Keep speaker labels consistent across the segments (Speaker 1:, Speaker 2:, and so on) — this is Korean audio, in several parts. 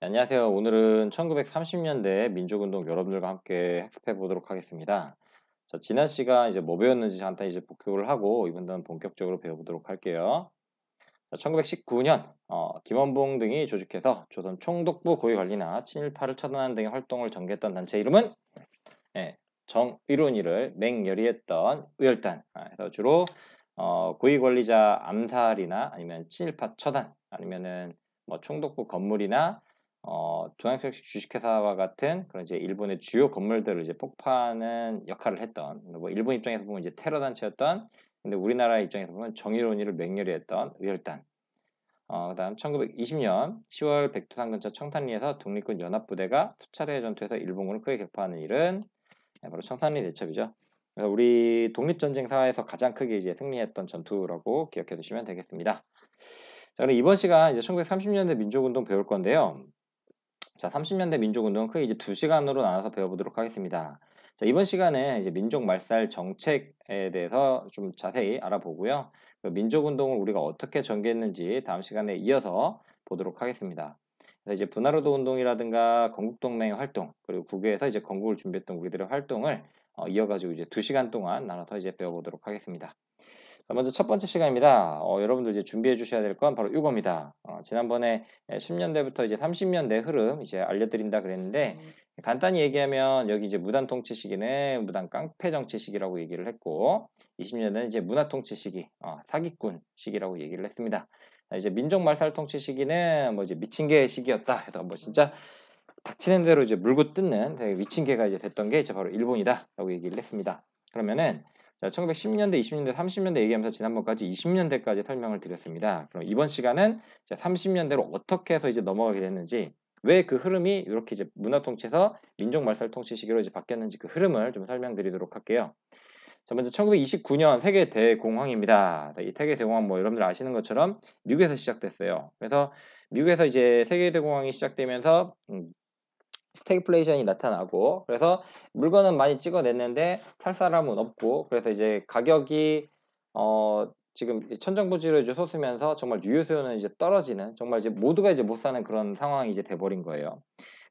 Speaker 1: 안녕하세요. 오늘은 1930년대 민족운동 여러분들과 함께 학습해 보도록 하겠습니다. 자, 지난 시간 이제 뭐 배웠는지 간단히 이제 복습을 하고 이번에는 본격적으로 배워보도록 할게요. 자, 1919년 김원봉 등이 조직해서 조선 총독부 고위 관리나 친일파를 처단하는 등의 활동을 전개했던 단체 이름은 정의론이를 맹렬히했던 의열단. 그래서 주로 고위 관리자 암살이나 아니면 친일파 처단 아니면은 뭐 총독부 건물이나 동양택시 주식회사와 같은 그런 이제 일본의 주요 건물들을 이제 폭파하는 역할을 했던 뭐 일본 입장에서 보면 이제 테러 단체였던 근데 우리나라 입장에서 보면 정의론이를 맹렬히 했던 의열단. 그다음 1920년 10월 백두산 근처 청산리에서 독립군 연합부대가 수차례 전투에서 일본군을 크게 격파하는 일은 바로 청산리 대첩이죠. 그래서 우리 독립전쟁사에서 가장 크게 이제 승리했던 전투라고 기억해 두시면 되겠습니다. 자, 그럼 이번 시간 이제 1930년대 민족운동 배울 건데요. 자, 30년대 민족운동은 크게 이제 2시간으로 나눠서 배워보도록 하겠습니다. 자, 이번 시간에 이제 민족 말살 정책에 대해서 좀 자세히 알아보고요. 그 민족운동을 우리가 어떻게 전개했는지 다음 시간에 이어서 보도록 하겠습니다. 그래서 이제 분화로도 운동이라든가 건국동맹의 활동, 그리고 국외에서 이제 건국을 준비했던 우리들의 활동을 이어가지고 이제 2시간 동안 나눠서 이제 배워보도록 하겠습니다. 자, 먼저 첫 번째 시간입니다. 여러분들 이제 준비해 주셔야 될 건 바로 이겁니다. 지난번에 10년대부터 이제 30년대 흐름 이제 알려드린다 그랬는데 간단히 얘기하면 여기 이제 무단 통치 시기는 무단 깡패 정치 시기라고 얘기를 했고 20년대는 이제 문화 통치 시기, 사기꾼 시기라고 얘기를 했습니다. 자, 이제 민족 말살 통치 시기는 뭐 이제 미친 개 시기였다. 해서 뭐 진짜 닥치는 대로 이제 물고 뜯는 되게 미친 개가 이제 됐던 게 이제 바로 일본이다라고 얘기를 했습니다. 그러면은 자, 1910년대, 20년대, 30년대 얘기하면서 지난번까지 20년대까지 설명을 드렸습니다. 그럼 이번 시간은 30년대로 어떻게 해서 이제 넘어가게 됐는지, 왜 그 흐름이 이렇게 이제 문화 통치에서 민족 말살 통치 시기로 이제 바뀌었는지 그 흐름을 좀 설명드리도록 할게요. 자, 먼저 1929년 세계 대공황입니다. 이 세계 대공황 뭐 여러분들 아시는 것처럼 미국에서 시작됐어요. 그래서 미국에서 이제 세계 대공황이 시작되면서 스태그플레이션이 나타나고 그래서 물건은 많이 찍어냈는데 살 사람은 없고 그래서 이제 가격이 지금 천정부지로 이제 솟으면서 정말 유효 수요는 이제 떨어지는 정말 이제 모두가 이제 못 사는 그런 상황이 이제 돼버린 거예요.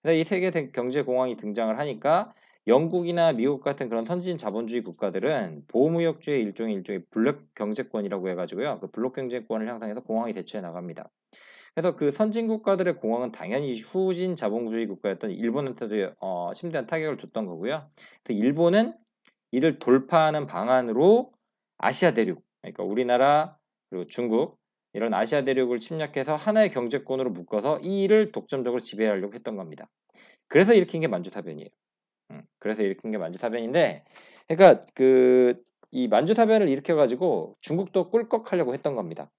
Speaker 1: 그래서 이 세계 경제 공황이 등장을 하니까 영국이나 미국 같은 그런 선진 자본주의 국가들은 보호무역주의 일종의 블록 경제권이라고 해가지고요. 그 블록 경제권을 형성해서 공황이 대처해 나갑니다. 그래서 그 선진 국가들의 공황은 당연히 후진 자본주의 국가였던 일본한테도 심대한 타격을 줬던 거고요. 그래서 일본은 이를 돌파하는 방안으로 아시아 대륙, 그러니까 우리나라 그리고 중국 이런 아시아 대륙을 침략해서 하나의 경제권으로 묶어서 이 일을 독점적으로 지배하려고 했던 겁니다. 그래서 일으킨 게 만주사변이에요. 그래서 일으킨 게 만주사변인데, 그러니까 그 이 만주사변을 일으켜가지고 중국도 꿀꺽하려고 했던 겁니다.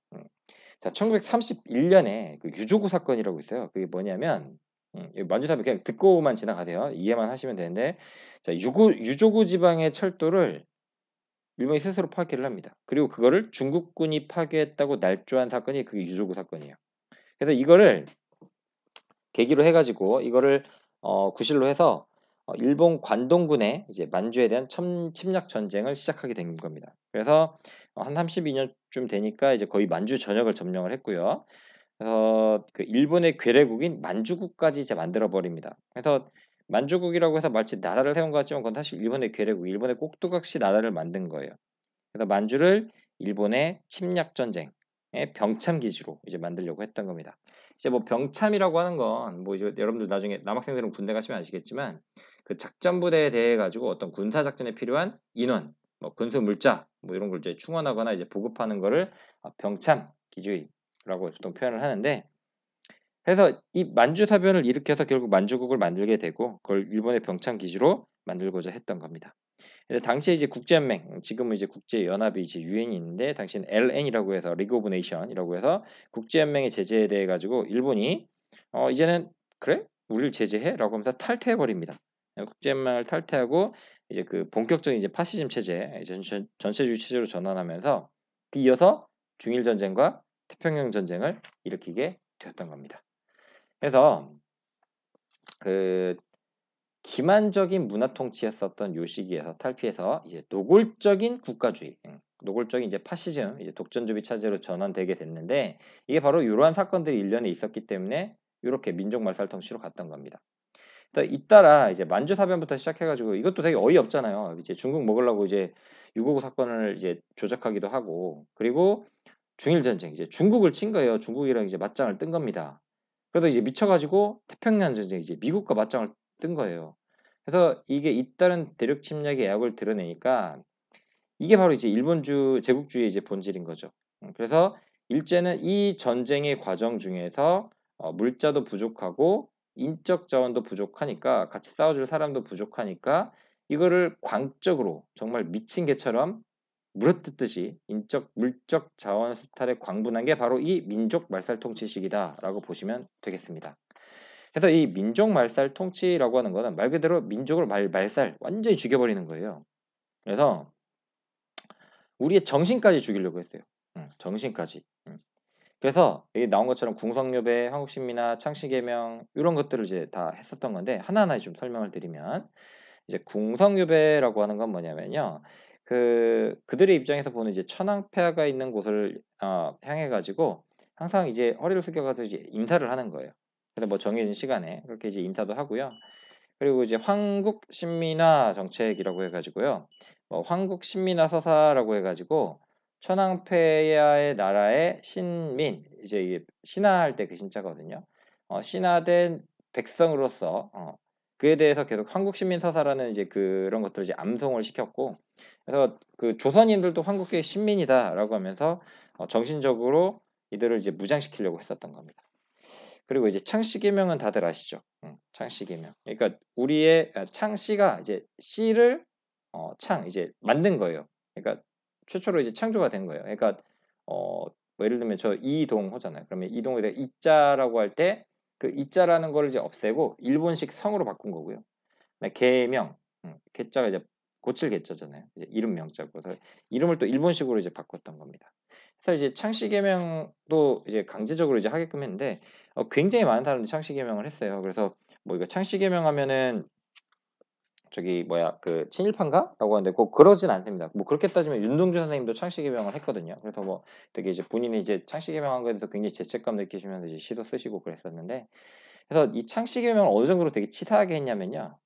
Speaker 1: 자, 1931년에 그 유조구 사건이라고 있어요. 그게 뭐냐면 만주사변 그냥 듣고만 지나가세요. 이해만 하시면 되는데 자, 유조구 지방의 철도를 일본이 스스로 파괴를 합니다. 그리고 그거를 중국군이 파괴했다고 날조한 사건이 그게 유조구 사건이에요. 그래서 이거를 계기로 해가지고 이거를 구실로 해서 일본 관동군의 이제 만주에 대한 침략 전쟁을 시작하게 된 겁니다. 그래서 한 32년쯤 되니까 이제 거의 만주 전역을 점령을 했고요. 그래서 그 일본의 괴뢰국인 만주국까지 이제 만들어 버립니다. 그래서 만주국이라고 해서 마치 나라를 세운 것 같지만 그건 사실 일본의 괴뢰국, 일본의 꼭두각시 나라를 만든 거예요. 그래서 만주를 일본의 침략 전쟁의 병참 기지로 이제 만들려고 했던 겁니다. 이제 뭐 병참이라고 하는 건 뭐 이제 여러분들 나중에 남학생들은 군대 가시면 아시겠지만 그 작전 부대에 대해 가지고 어떤 군사 작전에 필요한 인원, 뭐 군수 물자 뭐 이런 걸 이제 충원하거나 이제 보급하는 거를 병참 기주의라고 보통 표현을 하는데 그래서 이 만주사변을 일으켜서 결국 만주국을 만들게 되고 그걸 일본의 병참 기지로 만들고자 했던 겁니다. 그래서 당시에 이제 국제연맹, 지금은 이제 국제연합이 이제 유행이 있는데 당시엔 LN이라고 해서 리그 오브 네이션이라고 해서 국제연맹의 제재에 대해 가지고 일본이 이제는 그래? 우리를 제재해?라고 하면서 탈퇴해 버립니다. 국제연맹을 탈퇴하고 이제 그 본격적인 이제 파시즘 체제, 전체주의 체제로 전환하면서 이어서 중일 전쟁과 태평양 전쟁을 일으키게 되었던 겁니다. 그래서 그 기만적인 문화 통치였었던 요 시기에서 탈피해서 이제 노골적인 국가주의, 노골적인 이제 파시즘, 이제 독점주의 체제로 전환되게 됐는데 이게 바로 이러한 사건들이 일련에 있었기 때문에 이렇게 민족 말살 통치로 갔던 겁니다. 잇따라 이제 만주사변부터 시작해가지고 이것도 되게 어이없잖아요. 이제 중국 먹으려고 이제 6.25 사건을 이제 조작하기도 하고 그리고 중일전쟁 이제 중국을 친 거예요. 중국이랑 이제 맞짱을 뜬 겁니다. 그래서 이제 미쳐가지고 태평양 전쟁 이제 미국과 맞짱을 뜬 거예요. 그래서 이게 잇따른 대륙 침략의 야욕을 드러내니까 이게 바로 이제 일본주 제국주의의 이제 본질인 거죠. 그래서 일제는 이 전쟁의 과정 중에서 물자도 부족하고 인적 자원도 부족하니까 같이 싸워줄 사람도 부족하니까 이거를 광적으로 정말 미친 개처럼 물어뜯듯이 물적 자원 수탈에 광분한 게 바로 이 민족 말살 통치식이다라고 보시면 되겠습니다. 그래서 이 민족 말살 통치라고 하는 거는 말 그대로 민족을 말살 완전히 죽여버리는 거예요. 그래서 우리의 정신까지 죽이려고 했어요. 정신까지. 그래서 여기 나온 것처럼 궁성유배, 한국신민화, 창씨개명 이런 것들을 이제 다 했었던 건데 하나하나 좀 설명을 드리면 이제 궁성유배라고 하는 건 뭐냐면요. 그들의 입장에서 보는 이제 천황폐하가 있는 곳을 향해 가지고 항상 이제 허리를 숙여가서 이제 인사를 하는 거예요. 그래서 뭐 정해진 시간에 그렇게 이제 인사도 하고요. 그리고 이제 황국신민화 정책이라고 해가지고요. 황국신민화 서사라고 해가지고 천황폐하의 나라의 신민 이제 이게 신하할 때 그 신자거든요. 신하된 백성으로서 그에 대해서 계속 황국신민 서사라는 이제 그런 것들을 이제 암송을 시켰고 그래서 그 조선인들도 황국의 신민이다라고 하면서 정신적으로 이들을 이제 무장시키려고 했었던 겁니다. 그리고 이제 창씨개명은 다들 아시죠? 창씨개명. 그러니까 우리의 창씨가 이제 씨를 이제 만든 거예요. 그러니까 최초로 이제 창조가 된 거예요. 그러니까 뭐 예를 들면 저 이동호잖아요. 그러면 이동호에 대해 이자라고 할 때 그 이자라는 걸 이제 없애고 일본식 성으로 바꾼 거고요. 개명, 개자가 이제 고칠 개자잖아요. 이제 이름 명자고 그래서 이름을 또 일본식으로 이제 바꿨던 겁니다. 그래서 이제 창씨 개명도 이제 강제적으로 이제 하게끔 했는데 굉장히 많은 사람들이 창씨 개명을 했어요. 그래서 뭐 이거 창씨 개명하면은 저기 뭐야 그 친일파인가?라고 하는데 꼭 그러진 않습니다. 뭐 그렇게 따지면 윤동주 선생님도 창씨 개명을 했거든요. 그래서 뭐 되게 이제 본인이 이제 창씨 개명한 거에 대해서 굉장히 죄책감 느끼시면서 이제 시도 쓰시고 그랬었는데 그래서 이 창씨 개명을 어느 정도로 되게 치사하게 했냐면요.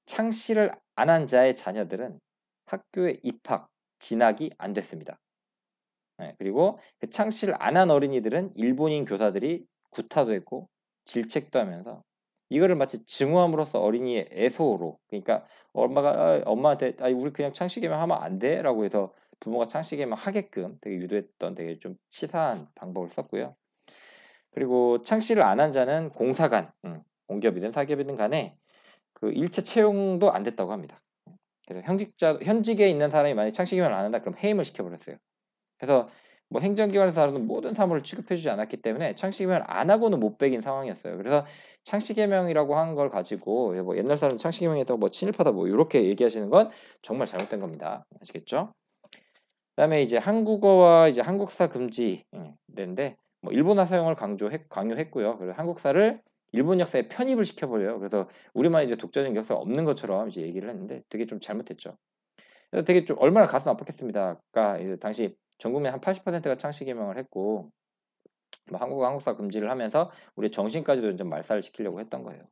Speaker 1: 창씨를 안 한 자의 자녀들은 학교에 입학, 진학이 안 됐습니다. 네, 그리고 그 창씨를 안 한 어린이들은 일본인 교사들이 구타도 했고 질책도 하면서 이거를 마치 증오함으로써 어린이의 애소로 그러니까 엄마한테 우리 그냥 창씨개명 하면 안 돼? 라고 해서 부모가 창씨개명 하게끔 되게 유도했던 되게 좀 치사한 방법을 썼고요. 그리고 창씨를 안 한 자는 공사관, 공기업이든 사기업이든 간에 그 일체 채용도 안 됐다고 합니다. 그래서 현직에 있는 사람이 만약 창씨개명을 안 한다 그럼 해임을 시켜버렸어요. 그래서 뭐 행정기관에서 다루는 모든 사물을 취급해주지 않았기 때문에 창씨개명을 안 하고는 못 베긴 상황이었어요. 그래서 창씨개명이라고 한 걸 가지고 뭐 옛날 사람 창씨개명했다고 뭐 친일파다 뭐 이렇게 얘기하시는 건 정말 잘못된 겁니다. 아시겠죠? 그다음에 이제 한국어와 이제 한국사 금지인데 뭐 일본어 사용을 강요했고요. 그리고 한국사를 일본 역사에 편입을 시켜버려요. 그래서 우리만 이제 독자적인 역사가 없는 것처럼 이제 얘기를 했는데 되게 좀 잘못했죠. 그래서 되게 좀 얼마나 가슴 아팠겠습니다. 그러니까 이제 당시 전 국민 한 80%가 창씨 개명을 했고 뭐 한국사 금지를 하면서 우리 정신까지도 좀 말살을 시키려고 했던 거예요.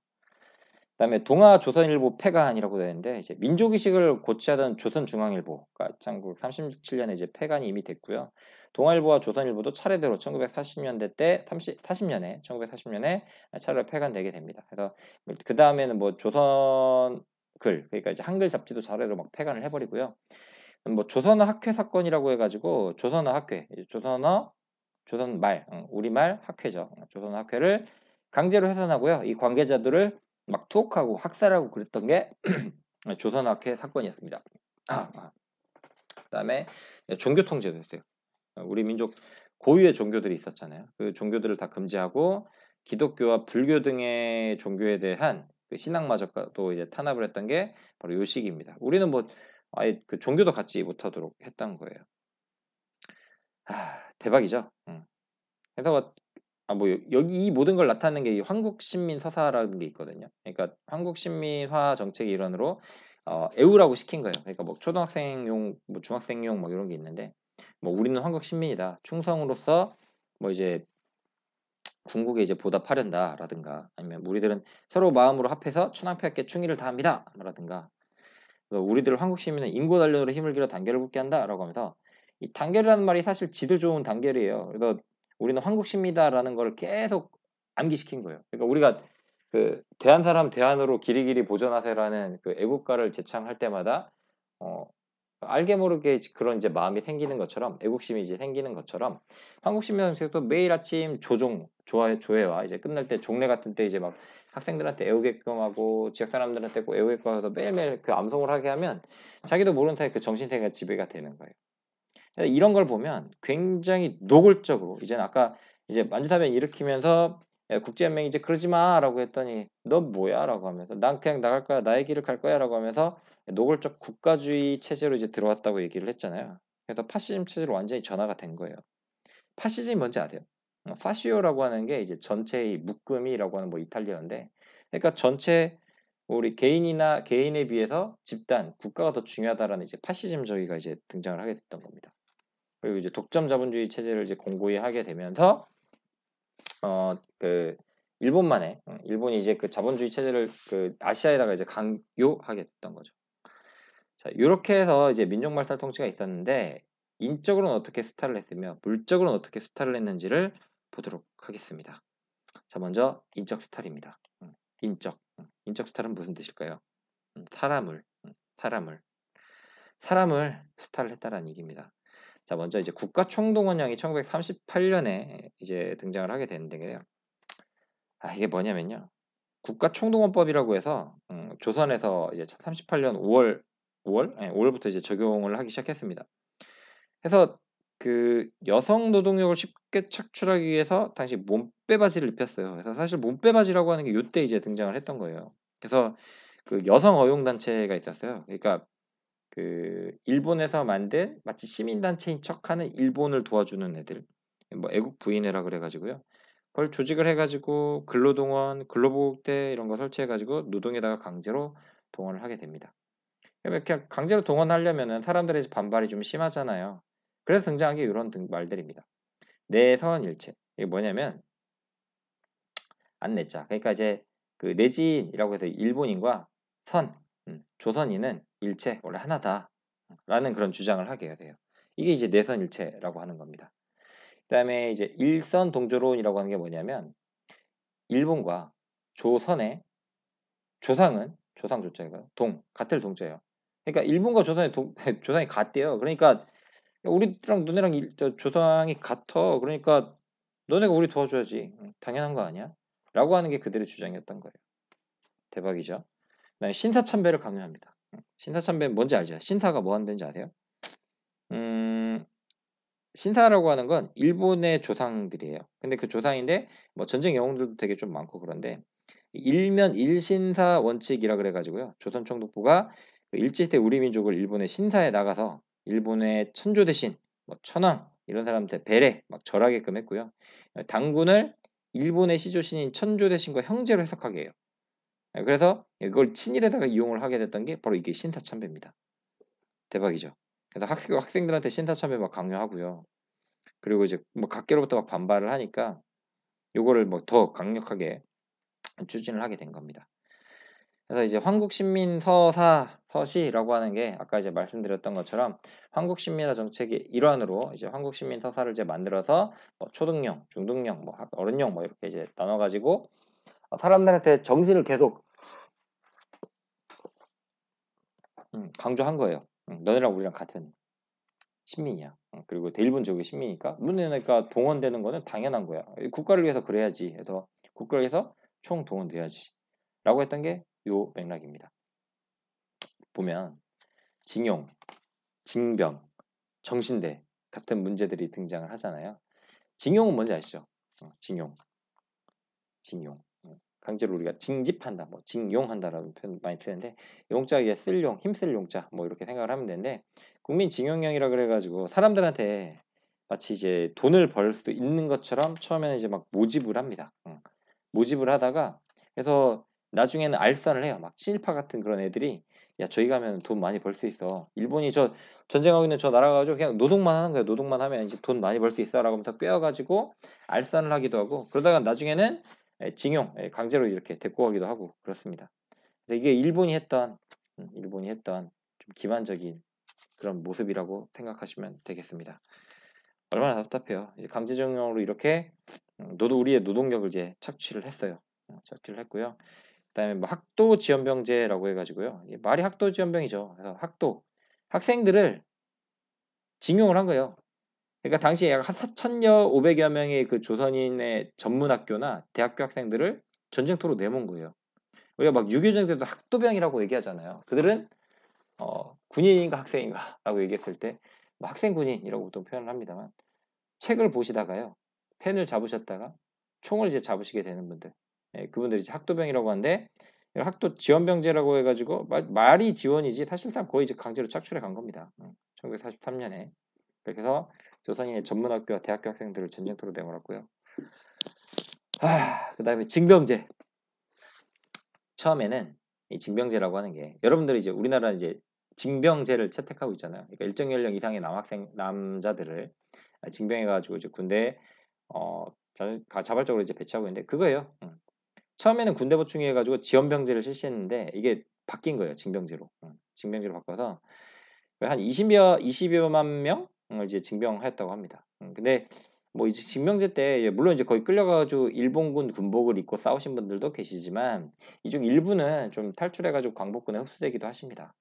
Speaker 1: 그다음에 동아 조선일보 폐간이라고 되는데 이제 민족의식을 고취하던 조선중앙일보가 1937년에 이제 폐간이 이미 됐고요. 동아일보와 조선일보도 차례대로 1940년대 1940년에 차례로 폐간되게 됩니다. 그래서 그 다음에는 뭐 조선 글 그러니까 이제 한글 잡지도 차례로 막 폐간을 해버리고요. 뭐 조선어 학회 사건이라고 해가지고 조선어 학회, 조선말, 우리말 학회죠. 조선어 학회를 강제로 해산하고요. 이 관계자들을 막 투옥하고 학살하고 그랬던 게 조선어 학회 사건이었습니다. 그다음에 종교 통제도 했어요. 우리 민족 고유의 종교들이 있었잖아요. 그 종교들을 다 금지하고 기독교와 불교 등의 종교에 대한 그 신앙마저도 이제 탄압을 했던 게 바로 요 시기입니다. 우리는 뭐 아예 그 종교도 갖지 못하도록 했던 거예요. 대박이죠. 그래서 뭐 여기 이 모든 걸 나타내는 게 한국신민 서사라는 게 있거든요. 그러니까 한국신민화 정책의 일환으로 애우라고 시킨 거예요. 그러니까 뭐 초등학생용, 뭐 중학생용 뭐 이런 게 있는데 뭐 우리는 한국신민이다. 충성으로서 뭐 이제 궁극에 이제 보답하련다라든가 아니면 우리들은 서로 마음으로 합해서 천황폐하께 충의를 다합니다라든가 우리들 한국 시민은 인고단련으로 힘을 길어 단결을 굳게 한다라고 하면서 이 단결이라는 말이 사실 지들 좋은 단결이에요. 그래서 우리는 한국 시민이다라는 걸 계속 암기시킨 거예요. 그러니까 우리가 그 대한 사람 대한으로 길이길이 보존하세라는 그 애국가를 제창할 때마다 알게 모르게 그런 이제 마음이 생기는 것처럼 애국심이 이제 생기는 것처럼 한국시민 정책도 매일 아침 조회와 이제 끝날 때 종례 같은 때 이제 막 학생들한테 애우게끔 하고 지역 사람들한테 꼭 애우게끔 해서 매일매일 그 암송을 하게 하면 자기도 모르는 사이에 그 정신세계가 지배가 되는 거예요. 이런 걸 보면 굉장히 노골적으로 이제는 아까 이제 만주사변 일으키면서 야, 국제연맹이 이제 그러지 마라고 했더니 너 뭐야라고 하면서 난 그냥 나갈 거야 나의 길을 갈 거야라고 하면서 노골적 국가주의 체제로 이제 들어왔다고 얘기를 했잖아요. 그래서 파시즘 체제로 완전히 전화가 된 거예요. 파시즘이 뭔지 아세요? 파시오라고 하는 게 이제 전체의 묶음이라고 하는 뭐 이탈리아인데, 그러니까 전체 우리 개인이나 개인에 비해서 집단, 국가가 더 중요하다라는 이제 파시즘주의가 이제 등장을 하게 됐던 겁니다. 그리고 이제 독점 자본주의 체제를 이제 공고히 하게 되면서 그 일본이 이제 그 자본주의 체제를 그 아시아에다가 이제 강요하게 됐던 거죠. 자, 이렇게 해서 이제 민족말살 통치가 있었는데 인적으로는 어떻게 수탈을 했으며 물적으로는 어떻게 수탈을 했는지를 보도록 하겠습니다. 자, 먼저 인적 수탈입니다. 인적 수탈은 무슨 뜻일까요? 사람을 수탈을 했다라는 얘기입니다. 자, 먼저 이제 국가총동원령이 1938년에 이제 등장을 하게 되는데요. 이게 뭐냐면요. 국가총동원법이라고 해서 조선에서 이제 38년 5월부터 이제 적용을 하기 시작했습니다. 그래서 그 여성 노동력을 쉽게 착출하기 위해서 당시 몸빼바지를 입혔어요. 그래서 사실 몸빼바지라고 하는 게 이때 이제 등장을 했던 거예요. 그래서 그 여성 어용 단체가 있었어요. 그러니까 그 일본에서 만든 마치 시민단체인 척하는 일본을 도와주는 애들, 뭐 애국 부인회라 그래가지고요. 그걸 조직을 해가지고 근로동원, 근로보호대 이런 거 설치해가지고 노동에다가 강제로 동원을 하게 됩니다. 이렇게 강제로 동원하려면은 사람들의 반발이 좀 심하잖아요. 그래서 등장한 게 이런 말들입니다. 내선일체. 이게 뭐냐면 안내자. 그러니까 이제 그 내지인이라고 해서 일본인과 조선인은 일체 원래 하나다라는 그런 주장을 하게 돼요. 이게 이제 내선일체라고 하는 겁니다. 그다음에 이제 일선 동조론이라고 하는 게 뭐냐면 일본과 조선의 조상은 조상 조자가 같을 동자예요. 그러니까 일본과 조선의 조상이 같대요. 그러니까 우리랑 너네랑 조상이 같아. 그러니까 너네가 우리 도와줘야지. 당연한 거 아니야? 라고 하는 게 그들의 주장이었던 거예요. 대박이죠. 그다음에 신사참배를 강요합니다. 신사참배 뭔지 알죠? 신사가 뭐 하는 지 아세요? 신사라고 하는 건 일본의 조상들이에요. 근데 그 조상인데 뭐 전쟁 영웅들도 되게 좀 많고 그런데 일면 일신사 원칙이라 그래가지고요. 조선 총독부가 그 일제시대 우리 민족을 일본의 신사에 나가서 일본의 천조 대신 뭐 천황 이런 사람한테 배례 막 절하게끔 했고요. 당군을 일본의 시조신인 천조 대신과 형제로 해석하게 해요. 그래서 이걸 친일에다가 이용을 하게 됐던 게 바로 이게 신사참배입니다. 대박이죠. 그래서 학생들한테 신사참배 막 강요하고요. 그리고 이제 뭐 각계로부터 막 반발을 하니까 요거를 뭐 더 강력하게 추진을 하게 된 겁니다. 그래서 이제 한국신민서사서시라고 하는 게 아까 이제 말씀드렸던 것처럼 한국신민화 정책의 일환으로 이제 한국신민서사를 이제 만들어서 뭐 초등용, 중등용, 뭐 어른용 뭐 이렇게 이제 나눠가지고 사람들한테 정신을 계속 강조한 거예요. 너네랑 우리랑 같은 신민이야. 그리고 대일본 지역의 신민이니까 문제니까 동원되는 거는 당연한 거야. 국가를 위해서 그래야지. 해서 국가를 위해서 총 동원돼야지. 라고 했던 게 요 맥락입니다. 보면 징용, 징병, 정신대 같은 문제들이 등장을 하잖아요. 징용은 뭔지 아시죠? 징용. 강제로 우리가 징집한다, 뭐 징용한다라는 표현 많이 쓰는데 용자에 쓸용, 힘쓸 용자 뭐 이렇게 생각을 하면 되는데 국민징용령이라 그래가지고 사람들한테 마치 이제 돈을 벌 수 있는 것처럼 처음에는 이제 막 모집을 합니다. 모집을 하다가 그래서 나중에는 알선을 해요. 막 친일파 같은 그런 애들이 야, 저기 가면 돈 많이 벌 수 있어. 일본이 저 전쟁하고 있는 저 나라 가지고 그냥 노동만 하는 거야. 노동만 하면 이제 돈 많이 벌 수 있어라고 하면서 빼어가지고 알선을 하기도 하고 그러다가 나중에는 징용, 강제로 이렇게 데리고 가기도 하고 그렇습니다. 그래서 이게 일본이 했던 좀 기만적인 그런 모습이라고 생각하시면 되겠습니다. 얼마나 답답해요. 이제 강제징용으로 이렇게 우리의 노동력을 이제 착취를 했어요. 착취를 했고요. 그다음에 뭐 학도 지원병제라고 해가지고요. 이게 말이 학도 지원병이죠. 그래서 학생들을 징용을 한 거예요. 그러니까 당시에 약 4,500여 명의 그 조선인의 전문학교나 대학교 학생들을 전쟁터로 내몬 거예요. 우리가 막 6.25 때도 학도병이라고 얘기하잖아요. 그들은 군인인가 학생인가라고 얘기했을 때 뭐 학생 군인이라고 보통 표현을 합니다만 책을 보시다가요. 펜을 잡으셨다가 총을 이제 잡으시게 되는 분들. 그분들이 이제 학도병이라고 하는데 학도 지원병제라고 해가지고 말이 지원이지 사실상 거의 이제 강제로 착출해 간 겁니다. 1943년에. 그렇게 해서 조선인의 전문학교와 대학교 학생들을 전쟁터로 내몰았고요. 그 다음에 징병제. 처음에는 이 징병제라고 하는 게 여러분들이 이제 우리나라 이제 징병제를 채택하고 있잖아요. 그러니까 일정 연령 이상의 남자들을 징병해가지고 이제 군대에 자발적으로 이제 배치하고 있는데 그거예요. 처음에는 군대 보충이 해가지고 지원병제를 실시했는데 이게 바뀐 거예요. 징병제로. 징병제로 바꿔서 한 20여만 명을 이제 징병하였다고 합니다. 근데 뭐 이제 징병제 때 물론 이제 거의 끌려가지고 일본군 군복을 입고 싸우신 분들도 계시지만 이 중 일부는 좀 탈출해가지고 광복군에 흡수되기도 하십니다.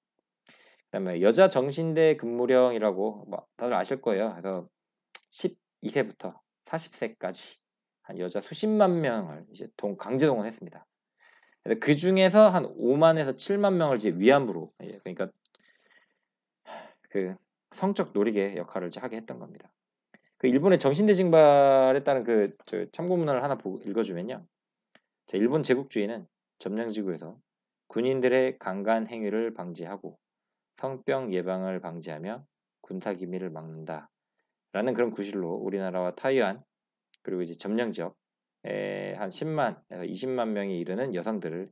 Speaker 1: 그다음에 여자 정신대 근무령이라고 뭐 다들 아실 거예요. 그래서 12세부터 40세까지 한 여자 수십만 명을 이제 강제 동원했습니다. 그 중에서 한 5만에서 7만 명을 이제 위안부로 그러니까 그 성적 놀이개 역할을 이제 하게 했던 겁니다. 그 일본의 정신대 징발에 따른 그 참고문헌을 하나 읽어주면요. 일본 제국주의는 점령지구에서 군인들의 강간 행위를 방지하고 성병 예방을 방지하며 군사 기밀을 막는다. 라는 그런 구실로 우리나라와 타이완 그리고 이제 점령 지역에 한 10만에서 20만 명이 이르는 여성들을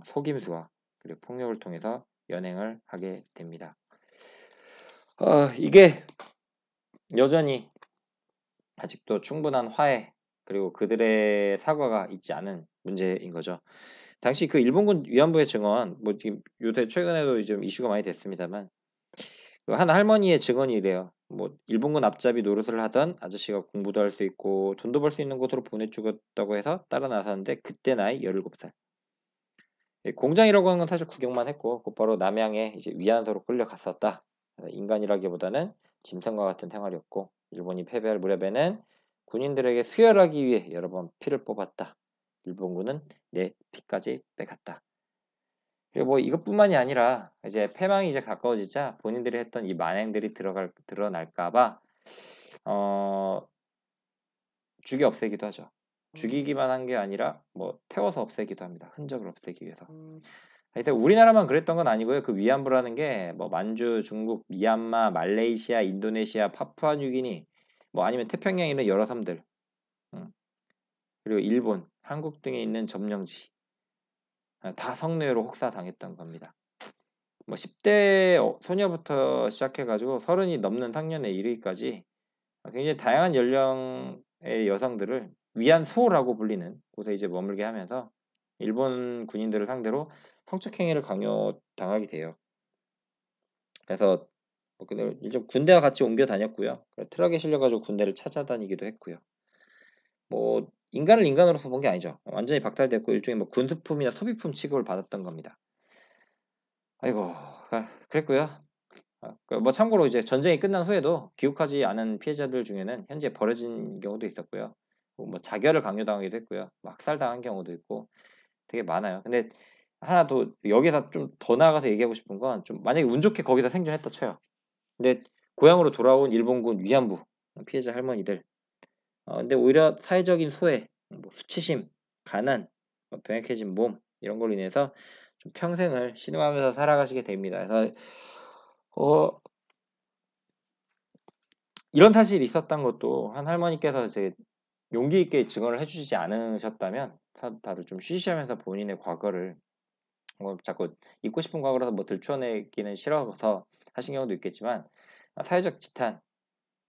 Speaker 1: 속임수와 그리고 폭력을 통해서 연행을 하게 됩니다. 이게 여전히 아직도 충분한 화해 그리고 그들의 사과가 있지 않은 문제인 거죠. 당시 그 일본군 위안부의 증언, 뭐 지금 요새 최근에도 좀 이슈가 많이 됐습니다만 한 할머니의 증언이래요. 뭐 일본군 앞잡이 노릇을 하던 아저씨가 공부도 할 수 있고 돈도 벌 수 있는 곳으로 보내주겠다고 해서 따라 나섰는데 그때 나이 17살. 공장이라고 하는 건 사실 구경만 했고 곧바로 남양에 이제 위안소로 끌려갔었다. 인간이라기보다는 짐승과 같은 생활이었고 일본이 패배할 무렵에는 군인들에게 수혈하기 위해 여러 번 피를 뽑았다. 일본군은 내 피까지 빼갔다. 그리고 뭐 이것뿐만이 아니라 이제 패망이 이제 가까워지자 본인들이 했던 이 만행들이 드러날까봐 죽여 없애기도 하죠. 죽이기만 한 게 아니라 뭐 태워서 없애기도 합니다. 흔적을 없애기 위해서. 하여튼 우리나라만 그랬던 건 아니고요. 그 위안부라는 게 뭐 만주, 중국, 미얀마, 말레이시아, 인도네시아, 파푸아뉴기니 뭐 아니면 태평양에 있는 여러 섬들 그리고 일본, 한국 등에 있는 점령지 다 성노예로 혹사당했던 겁니다. 뭐 10대 소녀부터 시작해가지고 30이 넘는 상년에 이르기까지 굉장히 다양한 연령의 여성들을 위안소라고 불리는 곳에 이제 머물게 하면서 일본 군인들을 상대로 성적행위를 강요당하게 돼요. 그래서 근데 이제 군대와 같이 옮겨 다녔고요. 트럭에 실려가지고 군대를 찾아다니기도 했고요. 뭐 인간을 인간으로서 본 게 아니죠. 완전히 박탈됐고 일종의 뭐 군수품이나 소비품 취급을 받았던 겁니다. 아이고 그랬고요. 뭐 참고로 이제 전쟁이 끝난 후에도 귀국하지 않은 피해자들 중에는 현재 버려진 경우도 있었고요. 뭐 자결을 강요당하기도 했고요. 학살당한 경우도 있고 되게 많아요. 근데 하나 더 여기서 좀 더 나아가서 얘기하고 싶은 건 좀 만약에 운 좋게 거기서 생존했다 쳐요. 근데 고향으로 돌아온 일본군 위안부 피해자 할머니들 근데 오히려 사회적인 소외, 뭐 수치심, 가난, 병약해진 몸 이런 걸로 인해서 좀 평생을 신음하면서 살아가시게 됩니다. 그래서 이런 사실이 있었던 것도 한 할머니께서 이제 용기 있게 증언을 해주시지 않으셨다면 다들 좀 쉬쉬하면서 본인의 과거를 뭐 자꾸 잊고 싶은 과거라서 뭐 들춰내기는 싫어서 하신 경우도 있겠지만 사회적 지탄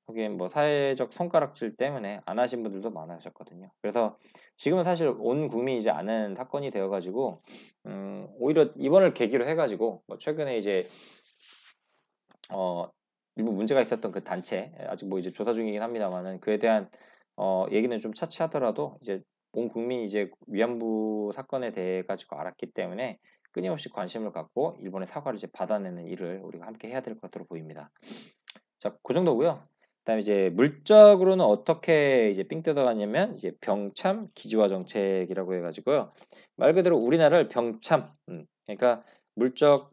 Speaker 1: 혹은 뭐 사회적 손가락질 때문에 안 하신 분들도 많으셨거든요. 그래서 지금은 사실 온 국민이 이제 아는 사건이 되어가지고 오히려 이번을 계기로 해가지고 뭐 최근에 이제 일부 문제가 있었던 그 단체 아직 뭐 이제 조사 중이긴 합니다만은 그에 대한 얘기는 좀 차치하더라도 이제 온 국민이 이제 위안부 사건에 대해 가지고 알았기 때문에 끊임없이 관심을 갖고 일본의 사과를 이제 받아내는 일을 우리가 함께 해야 될 것으로 보입니다. 자, 그 정도고요. 그다음에 이제 물적으로는 어떻게 이제 삥 뜯어가냐면 이제 병참 기지화 정책이라고 해가지고요. 말 그대로 우리나라를 병참, 그러니까 물적,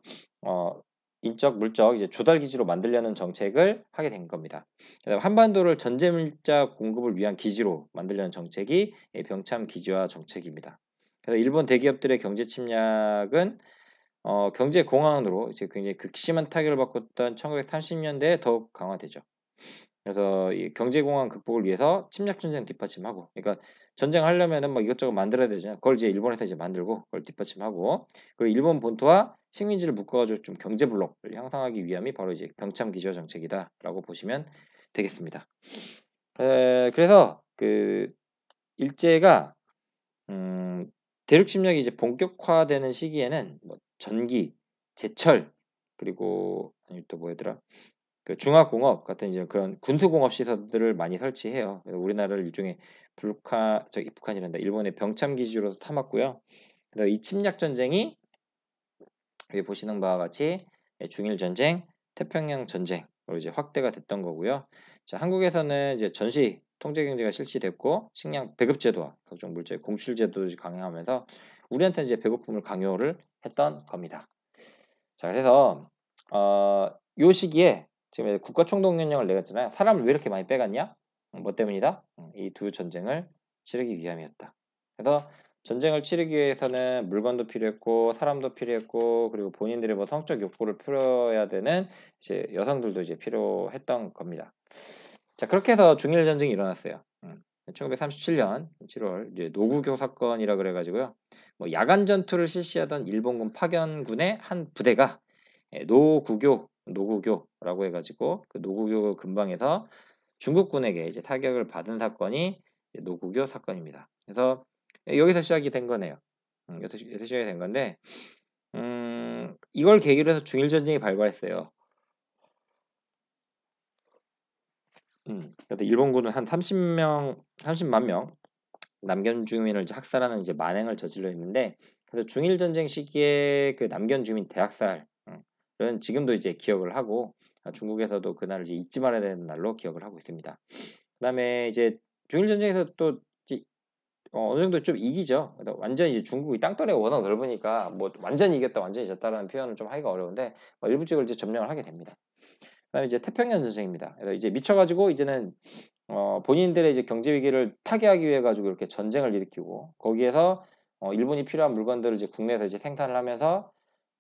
Speaker 1: 인적, 물적 이제 조달 기지로 만들려는 정책을 하게 된 겁니다. 그다음에 한반도를 전제 물자 공급을 위한 기지로 만들려는 정책이 병참 기지화 정책입니다. 그래서 일본 대기업들의 경제 침략은 경제 공황으로 이제 굉장히 극심한 타격을 받고 있던 1930년대에 더욱 강화되죠. 그래서 이 경제 공황 극복을 위해서 침략 전쟁 뒷받침하고, 그러니까 전쟁하려면은 뭐 이것저것 만들어야 되잖아요. 그걸 이제 일본에서 이제 만들고 그걸 뒷받침하고, 그리고 일본 본토와 식민지를 묶어가지고 좀 경제 블록을 형성하기 위함이 바로 이제 병참 기지화 정책이다라고 보시면 되겠습니다. 그래서 그 일제가 대륙 침략이 이제 본격화되는 시기에는 뭐 전기, 제철 그리고 아니 또 뭐였더라? 그 중화공업 같은 이제 그런 군수공업 시설들을 많이 설치해요. 우리나라를 일종의 북한이란다. 일본의 병참 기지로 삼았고요. 그래서 이 침략 전쟁이 여기 보시는 바와 같이 중일 전쟁, 태평양 전쟁으로 이제 확대가 됐던 거고요. 자, 한국에서는 이제 전시 통제 경제가 실시됐고 식량 배급 제도와 각종 물질 공출 제도를 강행하면서 우리한테 이제 배고픔을 강요를 했던 겁니다. 자, 그래서 요 시기에 지금 국가 총동원령을 내갔잖아요. 사람을 왜 이렇게 많이 빼갔냐? 뭐 때문이다? 이 두 전쟁을 치르기 위함이었다. 그래서 전쟁을 치르기 위해서는 물건도 필요했고 사람도 필요했고 그리고 본인들의 뭐 성적 욕구를 풀어야 되는 이제 여성들도 이제 필요했던 겁니다. 자, 그렇게 해서 중일 전쟁이 일어났어요. 1937년 7월 이제 노구교 사건이라 그래가지고요. 뭐 야간 전투를 실시하던 일본군 파견군의 한 부대가 노구교라고 해가지고 그 노구교 근방에서 중국군에게 이제 타격을 받은 사건이 노구교 사건입니다. 그래서 여기서 시작이 된 거네요. 여기서 시작이 된 건데 이걸 계기로 해서 중일 전쟁이 발발했어요. 그래서 일본군은 한 30만 명 남견 주민을 이제 학살하는 이제 만행을 저질러 있는데 그래서 중일 전쟁 시기에 그 남견 주민 대학살은 지금도 이제 기억을 하고 중국에서도 그날을 이제 잊지 말아야 되는 날로 기억을 하고 있습니다. 그다음에 이제 중일 전쟁에서 또 어느 정도 좀 이기죠. 완전히 이제 중국이 땅덩어리가 워낙 넓으니까 뭐 완전히 이겼다, 완전히 졌다라는 표현을 좀 하기가 어려운데 일부 지역을 이제 점령을 하게 됩니다. 그다음에 이제 태평양 전쟁입니다. 그래서 이제 미쳐가지고 이제는 본인들의 이제 경제 위기를 타개하기 위해 가지고 이렇게 전쟁을 일으키고 거기에서 일본이 필요한 물건들을 이제 국내에서 이제 생산을 하면서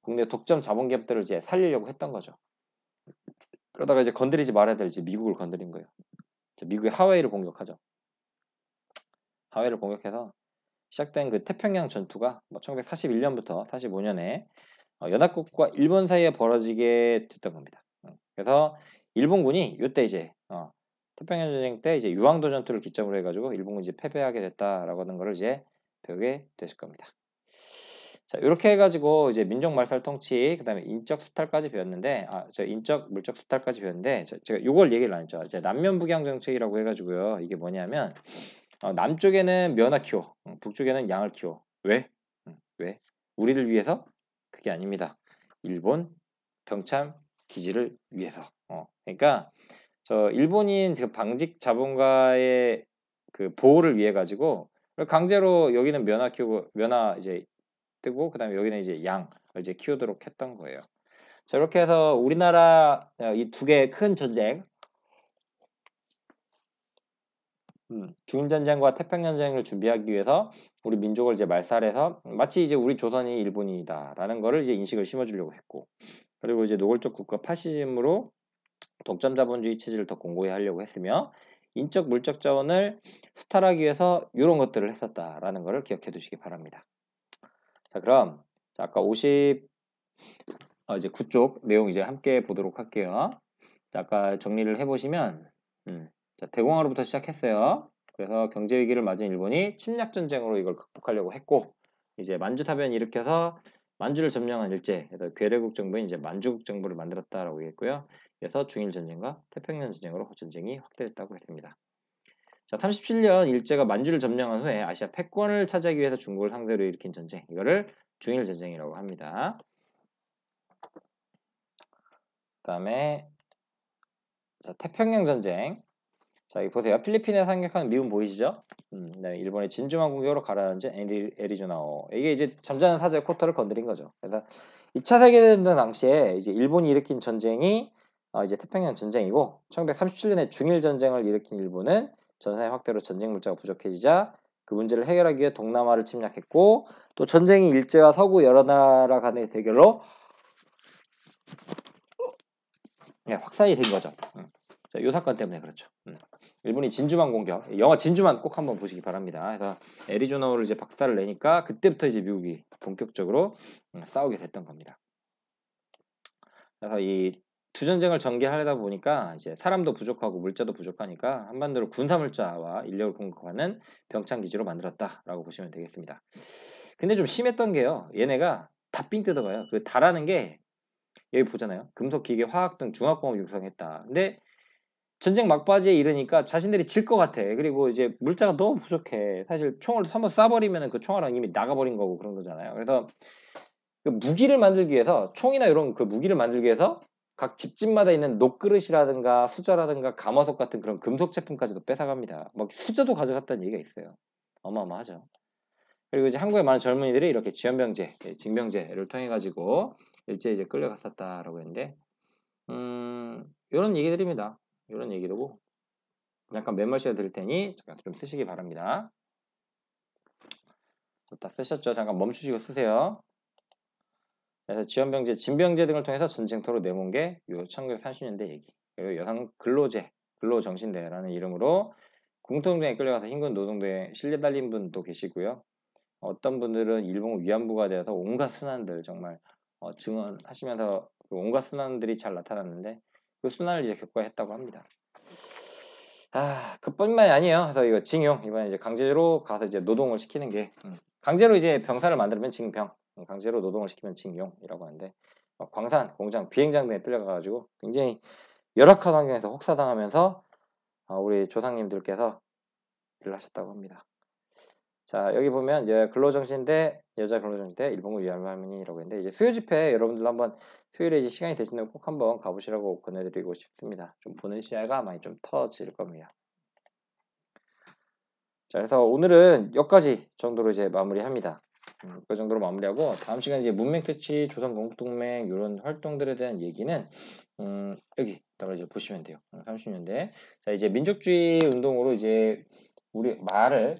Speaker 1: 국내 독점 자본기업들을 이제 살리려고 했던 거죠. 그러다가 이제 건드리지 말아야 될 이제 미국을 건드린 거예요. 미국의 하와이를 공격하죠. 하와이를 공격해서 시작된 그 태평양 전투가 1941년부터 45년에 연합국과 일본 사이에 벌어지게 됐던 겁니다. 그래서 일본군이 이때 이제 태평양 전쟁 때 이제 유황도 전투를 기점으로 해가지고 일본군이 이제 패배하게 됐다라고 하는 것을 이제 배우게 되실 겁니다. 자, 이렇게 해가지고 이제 민족 말살 통치, 그다음에 인적 수탈까지 배웠는데, 저 인적 물적 수탈까지 배웠는데, 제가 이걸 얘기를 안 했죠. 이제 남면 북양 정책이라고 해가지고요. 이게 뭐냐면 남쪽에는 면화 키워, 북쪽에는 양을 키워. 왜? 왜? 우리를 위해서? 그게 아닙니다. 일본 병참 기지를 위해서. 그러니까 저 일본인 그 방직 자본가의 그 보호를 위해 가지고 강제로 여기는 면화 키우고 면화 이제 뜨고 그다음에 여기는 이제 양을 이제 키우도록 했던 거예요. 자, 이렇게 해서 우리나라 이 두 개의 큰 전쟁, 중일전쟁과 태평전쟁을 준비하기 위해서 우리 민족을 이제 말살해서 마치 이제 우리 조선이 일본이다라는 거를 이제 인식을 심어주려고 했고, 그리고 이제 노골적 국가 파시즘으로 독점 자본주의 체제를 더 공고히 하려고 했으며 인적 물적 자원을 수탈하기 위해서 이런 것들을 했었다라는 것을 기억해 두시기 바랍니다. 자, 그럼 자, 아까 50 이제 9쪽 내용 이제 함께 보도록 할게요. 자, 아까 정리를 해보시면 자, 대공황으로부터 시작했어요. 그래서 경제 위기를 맞은 일본이 침략 전쟁으로 이걸 극복하려고 했고 이제 만주타변 일으켜서 만주를 점령한 일제, 그래서 괴뢰국 정부인 이제 만주국 정부를 만들었다라고 했고요. 그래서 중일 전쟁과 태평양 전쟁으로 전쟁이 확대됐다고 했습니다. 자, 37년 일제가 만주를 점령한 후에 아시아 패권을 차지하기 위해서 중국을 상대로 일으킨 전쟁, 이거를 중일 전쟁이라고 합니다. 그다음에 자, 태평양 전쟁. 자, 여기 보세요. 필리핀에 상륙하는 미군 보이시죠? 그다음에 일본의 진주만 공격으로 가라앉은 애리조나호. 이게 이제 잠자는 사자의 쿼터를 건드린 거죠. 그래서 2차 세계대전 당시에 이제 일본이 일으킨 전쟁이 이제 태평양 전쟁이고 1937년에 중일 전쟁을 일으킨 일본은 전사의 확대로 전쟁 물자가 부족해지자 그 문제를 해결하기 위해 동남아를 침략했고 또 전쟁이 일제와 서구 여러 나라 간의 대결로 확산이 된 거죠. 자, 요 사건 때문에 그렇죠. 일본이 진주만 공격, 영화 진주만 꼭 한번 보시기 바랍니다. 그래서 애리조나호를 이제 박살을 내니까 그때부터 이제 미국이 본격적으로 싸우게 됐던 겁니다. 그래서 이 두 전쟁을 전개하려다 보니까 이제 사람도 부족하고 물자도 부족하니까 한반도를 군사 물자와 인력을 공급하는 병창 기지로 만들었다라고 보시면 되겠습니다. 근데 좀 심했던 게요. 얘네가 다 삥 뜯어가요. 그 다라는 게 여기 보잖아요. 금속, 기계, 화학 등 중화공업 육성했다. 근데 전쟁 막바지에 이르니까 자신들이 질 것 같아. 그리고 이제 물자가 너무 부족해. 사실 총을 한번 쏴버리면 그 총알은 이미 나가버린 거고 그런 거잖아요. 그래서 그 무기를 만들기 위해서 총이나 이런 그 무기를 만들기 위해서 각 집집마다 있는 녹그릇이라든가 수저라든가 가마솥 같은 그런 금속 제품까지도 뺏어갑니다. 막 수저도 가져갔다는 얘기가 있어요. 어마어마하죠. 그리고 이제 한국의 많은 젊은이들이 이렇게 지연병제, 징병제를 통해 가지고 일제에 이제 끌려갔었다라고 했는데, 이런 얘기들입니다. 이런 얘기들고 잠깐 메모시어 드릴 테니 잠깐 좀 쓰시기 바랍니다. 다 쓰셨죠? 잠깐 멈추시고 쓰세요. 그래서 지원병제, 진병제 등을 통해서 전쟁터로 내몬 게 요 1930년대 얘기. 그리고 여성 근로제, 근로정신대라는 이름으로 공통정에 끌려가서 흰군 노동대에 실려 달린 분도 계시고요. 어떤 분들은 일본 위안부가 되어서 온갖 순환들 정말 증언하시면서 그 온갖 순환들이 잘 나타났는데 그 순환을 이제 겪어야 했다고 합니다. 그뿐만이 아니에요. 그래서 이거 징용 이번에 이제 강제로 가서 이제 노동을 시키는 게 강제로 이제 병사를 만들면 징병, 강제로 노동을 시키면 징용이라고 하는데 광산, 공장, 비행장 등에 끌려가가지고 굉장히 열악한 환경에서 혹사당하면서 우리 조상님들께서 일을 하셨다고 합니다. 자, 여기 보면 이제 근로정신대, 여자 근로정신대, 일본군 위안부 할머니라고 했는데 이제 수요 집회 여러분들도 한번 토요일에 이제 시간이 되시면 꼭 한번 가보시라고 권해드리고 싶습니다. 좀 보는 시야가 많이 좀 터질 겁니다. 자, 그래서 오늘은 여기까지 정도로 이제 마무리합니다. 그 정도로 마무리하고 다음 시간 이제 문맹특치, 조선건국동맹 이런 활동들에 대한 얘기는 여기다가 이제 보시면 돼요. 30년대. 자, 이제 민족주의 운동으로 이제 우리 말을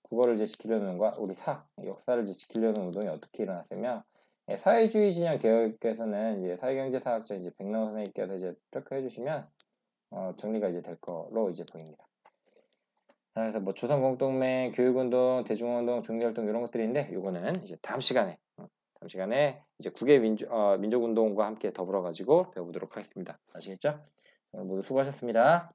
Speaker 1: 국어를 이제 지키려는 것과 우리 역사를 이제 지키려는 운동이 어떻게 일어났으며 사회주의 진영 개혁에서는 이제 사회경제사학자 이제 백나우 선생님께서 이제 평가해 주시면 정리가 이제 될 거로 이제 보입니다. 그래서 뭐 조선공동맹, 교육운동, 대중운동, 종교활동 이런 것들이 있는데 이거는 이제 다음 시간에 이제 국외 민족운동과 함께 더불어 가지고 배워보도록 하겠습니다. 아시겠죠? 오늘 모두 수고하셨습니다.